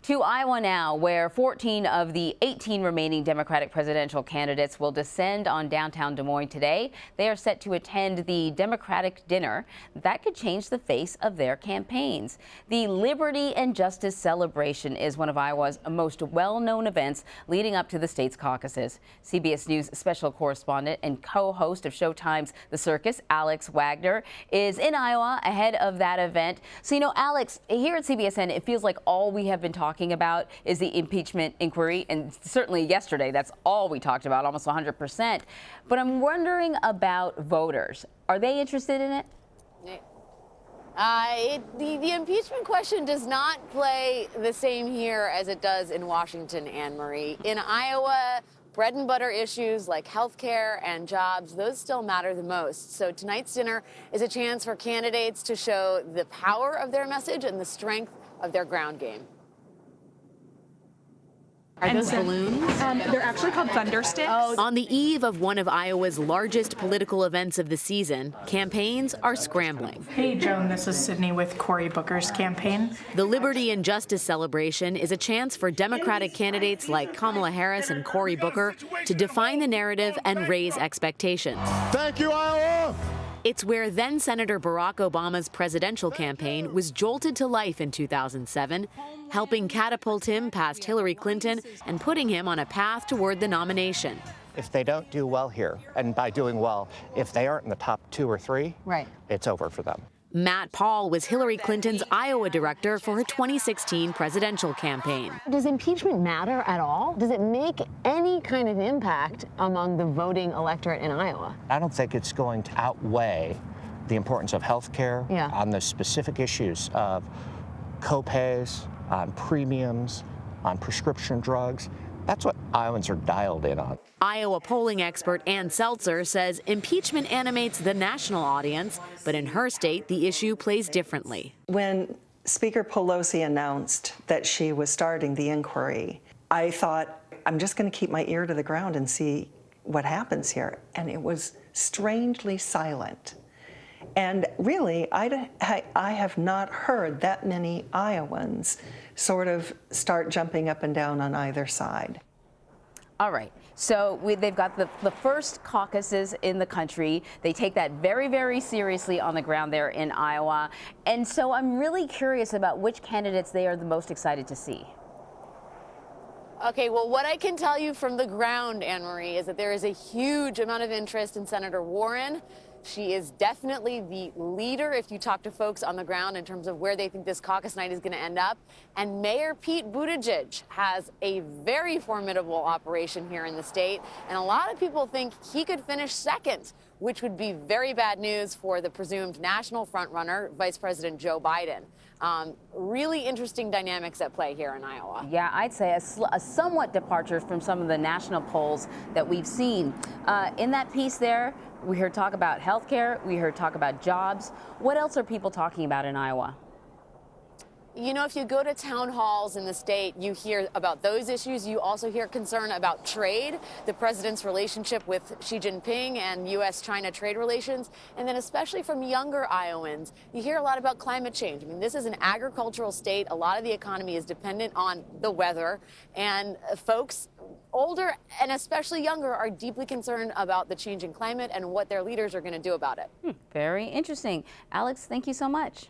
To Iowa now, where 14 of the 18 remaining Democratic presidential candidates will descend on downtown Des Moines today. They are set to attend the Democratic dinner that could change the face of their campaigns. The Liberty and Justice Celebration is one of Iowa's most well-known events leading up to the state's caucuses. CBS News special correspondent and co-host of Showtime's The Circus, Alex Wagner, is in Iowa ahead of that event. So, Alex, here at CBSN, it feels like all we have been talking about is the impeachment inquiry, and certainly yesterday that's all we talked about, almost 100%. But I'm wondering about voters. Are they interested in it? The impeachment question does not play the same here as it does in Washington, Anne-Marie. In Iowa, bread and butter issues like health care and jobs, those still matter the most. So tonight's dinner is a chance for candidates to show the power of their message and the strength of their ground game. Are those balloons? They're actually called thundersticks. On the eve of one of Iowa's largest political events of the season, campaigns are scrambling. Hey, Joan, this is Sydney with Cory Booker's campaign. The Liberty and Justice Celebration is a chance for Democratic candidates like Kamala Harris and Cory Booker to define the narrative and raise expectations. Thank you, Iowa! It's where then-Senator Barack Obama's presidential campaign was jolted to life in 2007, helping catapult him past Hillary Clinton and putting him on a path toward the nomination. If they don't do well here, and by doing well, if they aren't in the top 2 or 3, it's over for them. Matt Paul was Hillary Clinton's Iowa director for her 2016 presidential campaign. Does impeachment matter at all? Does it make any kind of impact among the voting electorate in Iowa? I don't think it's going to outweigh the importance of health care on the specific issues of co-pays, on premiums, on prescription drugs. That's what Iowans are dialed in on. Iowa polling expert Ann Seltzer says impeachment animates the national audience, but in her state, the issue plays differently. When Speaker Pelosi announced that she was starting the inquiry, I thought, I'm just going to keep my ear to the ground and see what happens here. And it was strangely silent. And really, I have not heard that many Iowans sort of start jumping up and down on either side. All right. So they've got the first caucuses in the country. They take that very, very seriously on the ground there in Iowa. And so I'm really curious about which candidates they are the most excited to see. Okay, well, what I can tell you from the ground, Anne-Marie, is that there is a huge amount of interest in Senator Warren. She is definitely the leader if you talk to folks on the ground in terms of where they think this caucus night is going to end up. And Mayor Pete Buttigieg has a very formidable operation here in the state. And a lot of people think he could finish second, which would be very bad news for the presumed national frontrunner, Vice President Joe Biden. Really interesting dynamics at play here in Iowa. Yeah, I'd say a somewhat departure from some of the national polls that we've seen. In that piece there, we heard talk about health care, we heard talk about jobs. What else are people talking about in Iowa? You know, if you go to town halls in the state, you hear about those issues. You also hear concern about trade, the president's relationship with Xi Jinping and U.S.-China trade relations. And then especially from younger Iowans, you hear a lot about climate change. I mean, this is an agricultural state. A lot of the economy is dependent on the weather. And folks older and especially younger are deeply concerned about the changing climate and what their leaders are going to do about it. Very interesting. Alex, thank you so much.